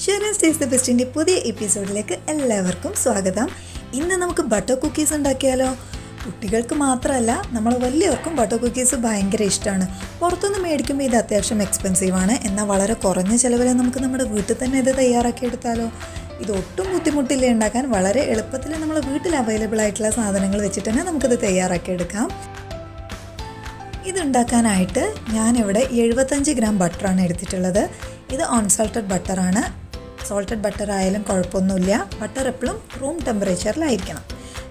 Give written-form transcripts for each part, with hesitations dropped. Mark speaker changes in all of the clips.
Speaker 1: SHERINZ Taste the Best പുതിയ എപ്പിസോഡിലേക്ക് എല്ലാവർക്കും സ്വാഗതം. ഇന്ന് നമുക്ക് ബട്ടർ കുക്കീസ് ഉണ്ടാക്കിയാലോ? കുട്ടികൾക്ക് മാത്രമല്ല നമ്മൾ വലിയവർക്കും ബട്ടർ കുക്കീസ് ഭയങ്കര ഇഷ്ടമാണ്. പുറത്തുനിന്ന് മേടിക്കുമ്പോൾ ഇത് അത്യാവശ്യം എക്സ്പെൻസീവാണ്. എന്നാൽ വളരെ കുറഞ്ഞ ചിലവിൽ നമുക്ക് നമ്മുടെ വീട്ടിൽ തന്നെ ഇത് തയ്യാറാക്കി എടുത്താലോ? ഇത് ഒട്ടും ബുദ്ധിമുട്ടില്ല ഉണ്ടാക്കാൻ. വളരെ എളുപ്പത്തിൽ നമ്മൾ വീട്ടിൽ അവൈലബിൾ ആയിട്ടുള്ള സാധനങ്ങൾ വെച്ചിട്ട് തന്നെ നമുക്കിത് തയ്യാറാക്കി എടുക്കാം. ഇതുണ്ടാക്കാനായിട്ട് ഞാനിവിടെ 75 ഗ്രാം ബട്ടറാണ് എടുത്തിട്ടുള്ളത്. ഇത് അൺസാൾട്ടഡ് ബട്ടറാണ്. സോൾട്ടഡ് ബട്ടർ ആയാലും കുഴപ്പമൊന്നുമില്ല. ബട്ടർ എപ്പോഴും റൂം ടെമ്പറേച്ചറിലായിരിക്കണം.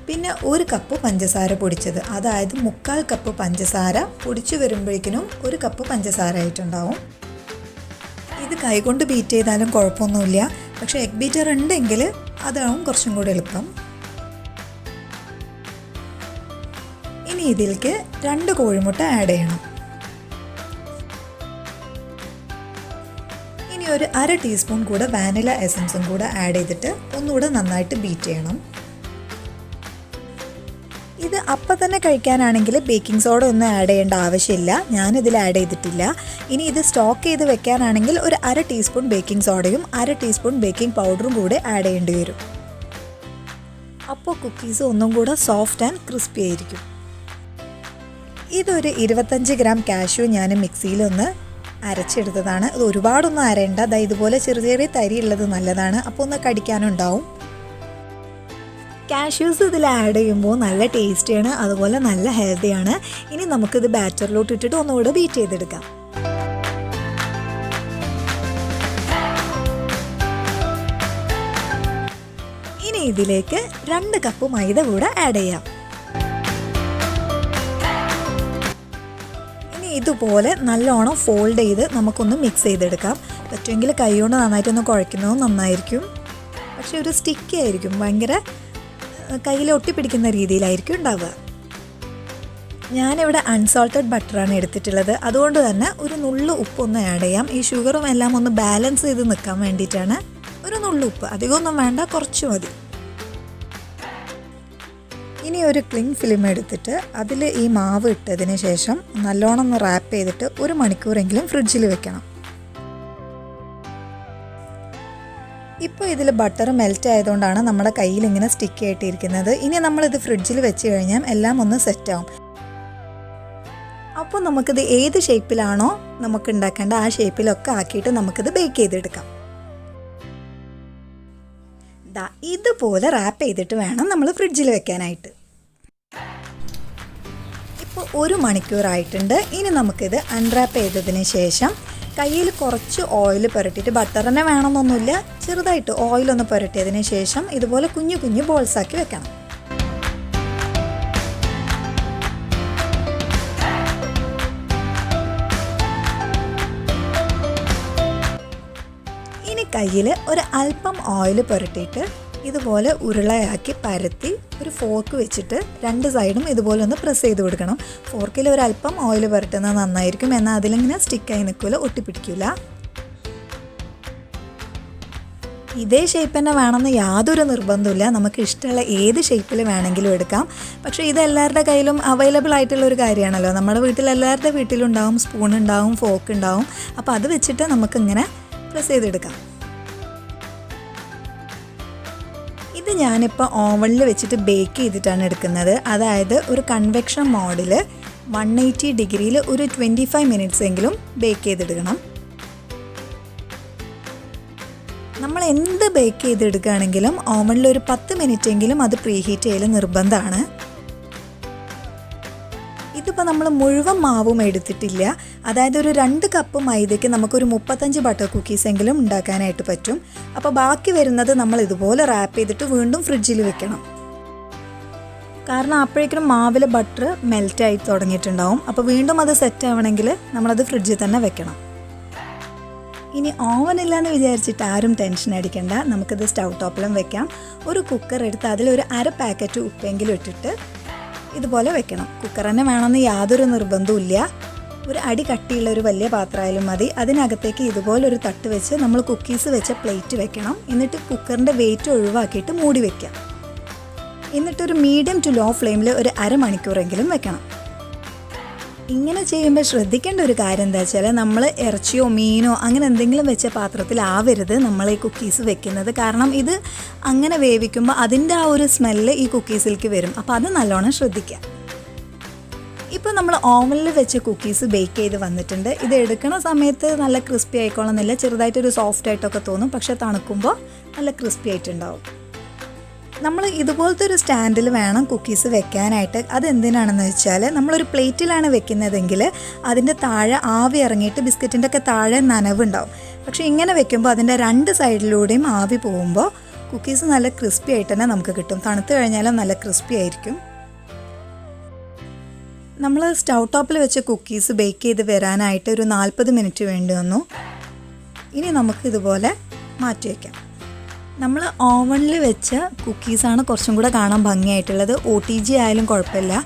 Speaker 1: പിന്നെ 1 കപ്പ് പഞ്ചസാര പൊടിച്ചത്, അതായത് 3/4 കപ്പ് പഞ്ചസാര പൊടിച്ചു വരുമ്പോഴേക്കിനും 1 കപ്പ് പഞ്ചസാര ആയിട്ടുണ്ടാവും. ഇത് കൈകൊണ്ട് ബീറ്റ് ചെയ്താലും കുഴപ്പമൊന്നുമില്ല. പക്ഷേ എഗ് ബീറ്റർ ഉണ്ടെങ്കിൽ അതാവും കുറച്ചും കൂടി എളുപ്പം. ഇനി ഇതിലേക്ക് 2 കോഴിമുട്ട ആഡ് ചെയ്യണം. ഇനി ഒരു 1/2 ടീസ്പൂൺ കൂടെ വാനില എസൻസും കൂടെ ആഡ് ചെയ്തിട്ട് ഒന്നുകൂടെ നന്നായിട്ട് ബീറ്റ് ചെയ്യണം. ഇത് അപ്പം തന്നെ കഴിക്കാനാണെങ്കിൽ ബേക്കിംഗ് സോഡ ഒന്നും ആഡ് ചെയ്യേണ്ട ആവശ്യമില്ല. ഞാനിതിൽ ആഡ് ചെയ്തിട്ടില്ല. ഇനി ഇത് സ്റ്റോക്ക് ചെയ്ത് വെക്കാനാണെങ്കിൽ ഒരു 1/2 ടീസ്പൂൺ ബേക്കിംഗ് സോഡയും 1/2 ടീസ്പൂൺ ബേക്കിംഗ് പൗഡറും കൂടെ ആഡ് ചെയ്യേണ്ടി വരും. അപ്പോൾ കുക്കീസ് ഒന്നും കൂടെ സോഫ്റ്റ് ആൻഡ് ക്രിസ്പി ആയിരിക്കും. ഇതൊരു 25 ഗ്രാം കാഷ്യൂ ഞാൻ മിക്സിയിലൊന്ന് അരച്ചെടുത്തതാണ്. ഇത് ഒരുപാടൊന്നും അരയണ്ട. അതായത് ഇതുപോലെ ചെറിയ ചെറിയ തരി ഉള്ളത് നല്ലതാണ്. അപ്പോൾ ഒന്ന് കടിക്കാനുണ്ടാവും. കാഷ്യൂസ് ഇതിൽ ആഡ് ചെയ്യുമ്പോൾ നല്ല ടേസ്റ്റിയാണ്, അതുപോലെ നല്ല ഹെൽത്തിയാണ്. ഇനി നമുക്കിത് ബാറ്ററിലോട്ട് ഇട്ടിട്ട് ഒന്നുകൂടെ ബീറ്റ് ചെയ്തെടുക്കാം. ഇനി ഇതിലേക്ക് 2 കപ്പ് മൈദ കൂടെ ആഡ് ചെയ്യാം. ഇതുപോലെ നല്ലോണം ഫോൾഡ് ചെയ്ത് നമുക്കൊന്ന് മിക്സ് ചെയ്തെടുക്കാം. പറ്റുമെങ്കിൽ കൈകൊണ്ട് നന്നായിട്ടൊന്ന് കുഴയ്ക്കുന്നത് നന്നായിരിക്കും. പക്ഷെ ഒരു സ്റ്റിക്കി ആയിരിക്കും, ഭയങ്കര കയ്യിൽ ഒട്ടിപ്പിടിക്കുന്ന രീതിയിലായിരിക്കും ഉണ്ടാവുക. ഞാനിവിടെ അൺസാൾട്ടഡ് ബട്ടറാണ് എടുത്തിട്ടുള്ളത്. അതുകൊണ്ട് തന്നെ ഒരു നുള്ളു ഉപ്പൊന്ന് ആഡ് ചെയ്യാം. ഈ ഷുഗറും എല്ലാം ഒന്ന് ബാലൻസ് ചെയ്ത് നിൽക്കാൻ വേണ്ടിയിട്ടാണ് ഒരു നുള്ളു ഉപ്പ്. അധികമൊന്നും വേണ്ട, കുറച്ച് മതി. ഇനി ഒരു ക്ലിംഗ് ഫിലിം എടുത്തിട്ട് അതിൽ ഈ മാവ് ഇട്ടതിന് ശേഷം നല്ലോണം ഒന്ന് റാപ്പ് ചെയ്തിട്ട് 1 മണിക്കൂറെങ്കിലും ഫ്രിഡ്ജിൽ വെക്കണം. ഇപ്പോൾ ഇതിൽ ബട്ടർ മെൽറ്റ് ആയതുകൊണ്ടാണ് നമ്മുടെ കയ്യിൽ ഇങ്ങനെ സ്റ്റിക്ക് ആയിട്ടിരിക്കുന്നത്. ഇനി നമ്മളിത് ഫ്രിഡ്ജിൽ വെച്ച് കഴിഞ്ഞാൽ എല്ലാം ഒന്ന് സെറ്റാവും. അപ്പോൾ നമുക്കിത് ഏത് ഷേപ്പിലാണോ നമുക്ക് ഉണ്ടാക്കേണ്ട ആ ഷേപ്പിലൊക്കെ ആക്കിയിട്ട് നമുക്കിത് ബേക്ക് ചെയ്തെടുക്കാം. ഇതുപോലെ റാപ്പ് ചെയ്തിട്ട് വേണം നമ്മൾ ഫ്രിഡ്ജിൽ വെക്കാനായിട്ട്. ഇപ്പോൾ 1 മണിക്കൂറായിട്ടുണ്ട്. ഇനി നമുക്കിത് അൺറാപ്പ് ചെയ്തതിന് ശേഷം കയ്യിൽ കുറച്ച് ഓയിൽ പുരട്ടിയിട്ട്, ബട്ടർ തന്നെ വേണമെന്നൊന്നുമില്ല, ചെറുതായിട്ട് ഓയിലൊന്ന് പുരട്ടിയതിന് ശേഷം ഇതുപോലെ കുഞ്ഞു കുഞ്ഞു ബോൾസാക്കി വെക്കണം. കയ്യിൽ ഒരു അല്പം ഓയിൽ പുരട്ടിയിട്ട് ഇതുപോലെ ഉരുളയാക്കി പരത്തി ഒരു ഫോർക്ക് വെച്ചിട്ട് 2 സൈഡും ഇതുപോലെ ഒന്ന് പ്രസ് ചെയ്ത് കൊടുക്കണം. ഫോർക്കിൽ ഒരു അല്പം ഓയിൽ പുരട്ടുന്നത് നന്നായിരിക്കും. എന്നാൽ അതിലിങ്ങനെ സ്റ്റിക്കായി നിൽക്കില്ല, ഒട്ടിപ്പിടിക്കില്ല. ഇതേ ഷേപ്പ് തന്നെ വേണമെന്ന് യാതൊരു നിർബന്ധമില്ല. നമുക്ക് ഇഷ്ടമുള്ള ഏത് ഷേപ്പിൽ വേണമെങ്കിലും എടുക്കാം. പക്ഷേ ഇത് എല്ലാവരുടെ കയ്യിലും അവൈലബിൾ ആയിട്ടുള്ള ഒരു കാര്യമാണല്ലോ. നമ്മുടെ വീട്ടിൽ എല്ലാവരുടെ വീട്ടിലുണ്ടാവും, സ്പൂൺ ഉണ്ടാവും, ഫോർക്ക് ഉണ്ടാവും. അപ്പോൾ അത് വെച്ചിട്ട് നമുക്കിങ്ങനെ പ്രസ് ചെയ്തെടുക്കാം. ഇത് ഞാനിപ്പോൾ ഓവനിൽ വെച്ചിട്ട് ബേക്ക് ചെയ്തിട്ടാണ് എടുക്കുന്നത്. അതായത് ഒരു കൺവെക്ഷൻ മോഡിൽ 180 ഡിഗ്രിയിൽ ഒരു 25 മിനിറ്റ്സ് എങ്കിലും ബേക്ക് ചെയ്തെടുക്കണം. നമ്മൾ എന്ത് ബേക്ക് ചെയ്തെടുക്കുകയാണെങ്കിലും ഓവനിൽ ഒരു 10 മിനിറ്റ് എങ്കിലും അത് പ്രീഹീറ്റ് ചെയ്യൽ നിർബന്ധമാണ്. ഇതിപ്പോൾ നമ്മൾ മുഴുവൻ മാവും എടുത്തിട്ടില്ല. അതായത് ഒരു 2 കപ്പ് മൈദയ്ക്ക് നമുക്കൊരു 35 ബട്ടർ കുക്കീസ് എങ്കിലും ഉണ്ടാക്കാനായിട്ട് പറ്റും. അപ്പോൾ ബാക്കി വരുന്നത് നമ്മൾ ഇതുപോലെ റാപ്പ് ചെയ്തിട്ട് വീണ്ടും ഫ്രിഡ്ജിൽ വെക്കണം. കാരണം അപ്പോഴേക്കും മാവിൽ ബട്ടർ മെൽറ്റായി തുടങ്ങിയിട്ടുണ്ടാവും. അപ്പോൾ വീണ്ടും അത് സെറ്റ് ആവണമെങ്കിൽ നമ്മളത് ഫ്രിഡ്ജിൽ തന്നെ വെക്കണം. ഇനി ഓവനില്ലാന്ന് വിചാരിച്ചിട്ട് ആരും ടെൻഷൻ അടിക്കണ്ട. നമുക്കിത് സ്റ്റൗ ടോപ്പിലും വെക്കാം. ഒരു കുക്കർ എടുത്ത് അതിലൊരു 1/2 പാക്കറ്റ് ഉപ്പെങ്കിലും ഇട്ടിട്ട് ഇതുപോലെ വെക്കണം. കുക്കർ തന്നെ വേണമെന്ന് യാതൊരു നിർബന്ധവും. ഒരു അടി കട്ടിയുള്ള ഒരു വലിയ പാത്രമായാലും മതി. അതിനകത്തേക്ക് ഇതുപോലൊരു തട്ട് വെച്ച് നമ്മൾ കുക്കീസ് വെച്ച പ്ലേറ്റ് വെക്കണം. എന്നിട്ട് കുക്കറിൻ്റെ വെയിറ്റ് ഒഴിവാക്കിയിട്ട് മൂടി വെക്കാം. എന്നിട്ടൊരു മീഡിയം ടു ലോ ഫ്ലെയിമിൽ ഒരു 1/2 മണിക്കൂറെങ്കിലും വെക്കണം. ഇങ്ങനെ ചെയ്യുമ്പോൾ ശ്രദ്ധിക്കേണ്ട ഒരു കാര്യം എന്താ വെച്ചാൽ നമ്മൾ ഇറച്ചിയോ മീനോ അങ്ങനെ എന്തെങ്കിലും വെച്ച പാത്രത്തിലാവരുത് നമ്മൾ ഈ കുക്കീസ് വെക്കുന്നത്. കാരണം ഇത് അങ്ങനെ വേവിക്കുമ്പോൾ അതിൻ്റെ ആ ഒരു സ്മെല്ല് ഈ കുക്കീസിലേക്ക് വരും. അപ്പോൾ അത് നല്ലോണം ശ്രദ്ധിക്കുക. ഇപ്പോൾ നമ്മൾ ഓവനിൽ വെച്ച് കുക്കീസ് ബേക്ക് ചെയ്ത് വന്നിട്ടുണ്ട്. ഇത് എടുക്കണ സമയത്ത് നല്ല ക്രിസ്പി ആയിക്കോളന്നില്ല, ചെറുതായിട്ടൊരു സോഫ്റ്റ് ആയിട്ടൊക്കെ തോന്നും, പക്ഷെ തണുക്കുമ്പോൾ നല്ല ക്രിസ്പി ആയിട്ടുണ്ടാവും. നമ്മൾ ഇതുപോലത്തെ ഒരു സ്റ്റാൻഡിൽ വേണം കുക്കീസ് വെക്കാനായിട്ട്. അതെന്തിനാണെന്ന് വെച്ചാൽ നമ്മളൊരു പ്ലേറ്റിലാണ് വെക്കുന്നതെങ്കിൽ അതിൻ്റെ താഴെ ആവി ഇറങ്ങിയിട്ട് ബിസ്ക്കറ്റിൻ്റെ ഒക്കെ താഴെ നനവുണ്ടാവും. പക്ഷേ ഇങ്ങനെ വെക്കുമ്പോൾ അതിൻ്റെ രണ്ട് സൈഡിലൂടെയും ആവി പോകുമ്പോൾ കുക്കീസ് നല്ല ക്രിസ്പി ആയിട്ട് തന്നെ നമുക്ക് കിട്ടും. തണുത്ത് കഴിഞ്ഞാലും നല്ല ക്രിസ്പി ആയിരിക്കും. നമ്മൾ സ്റ്റൗ ടോപ്പിൽ വെച്ച് കുക്കീസ് ബേക്ക് ചെയ്ത് വരാനായിട്ട് ഒരു 40 മിനിറ്റ് വേണ്ടി വന്നു. ഇനി നമുക്ക് ഇതുപോലെ മാറ്റി വയ്ക്കാം. നമ്മൾ ഓവനിൽ വെച്ച കുക്കീസാണ് കുറച്ചും കൂടെ കാണാൻ ഭംഗിയായിട്ടുള്ളത്. OTG ആയാലും കുഴപ്പമില്ല.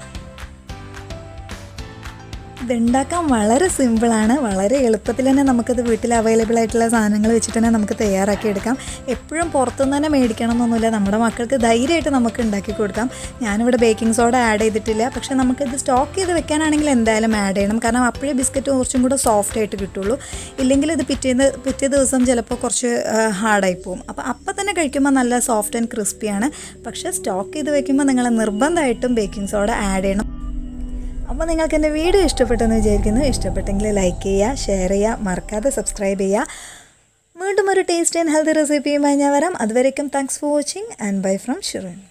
Speaker 1: ഇതുണ്ടാക്കാൻ വളരെ സിമ്പിളാണ്. വളരെ എളുപ്പത്തിൽ തന്നെ നമുക്കത് വീട്ടിൽ അവൈലബിൾ ആയിട്ടുള്ള സാധനങ്ങൾ വെച്ചിട്ട് തന്നെ നമുക്ക് തയ്യാറാക്കി എടുക്കാം. എപ്പോഴും പുറത്തുനിന്ന് തന്നെ മേടിക്കണം എന്നൊന്നുമില്ല. നമ്മുടെ മക്കൾക്ക് ധൈര്യമായിട്ട് നമുക്ക് ഉണ്ടാക്കി കൊടുക്കാം. ഞാനിവിടെ ബേക്കിംഗ് സോഡ ആഡ് ചെയ്തിട്ടില്ല. പക്ഷേ നമുക്കിത് സ്റ്റോക്ക് ചെയ്ത് വെക്കാനാണെങ്കിൽ എന്തായാലും ആഡ് ചെയ്യണം. കാരണം അപ്പോഴേ ബിസ്ക്കറ്റ് കുറച്ചും കൂടെ സോഫ്റ്റ് ആയിട്ട് കിട്ടുള്ളൂ. ഇല്ലെങ്കിൽ ഇത് പിറ്റേ ദിവസം ചിലപ്പോൾ കുറച്ച് ഹാർഡായി പോകും. അപ്പോൾ തന്നെ കഴിക്കുമ്പോൾ നല്ല സോഫ്റ്റ് ആൻഡ് ക്രിസ്പിയാണ്. പക്ഷേ സ്റ്റോക്ക് ചെയ്ത് വെക്കുമ്പോൾ നിങ്ങൾ നിർബന്ധമായിട്ടും ബേക്കിംഗ് സോഡ ആഡ് ചെയ്യണം. അപ്പോൾ നിങ്ങൾക്ക് എൻ്റെ വീഡിയോ ഇഷ്ടപ്പെട്ടെന്ന് വിചാരിക്കുന്നു. ഇഷ്ടപ്പെട്ടെങ്കിൽ ലൈക്ക് ചെയ്യുക, ഷെയർ ചെയ്യുക, മറക്കാതെ സബ്സ്ക്രൈബ് ചെയ്യുക. വീണ്ടും ഒരു ടേസ്റ്റ് ആൻഡ് ഹെൽത്തി റെസിപ്പിയുമായി ഞാൻ വരാം. അതുവരേക്കും thanks for watching and bye from Sherin's.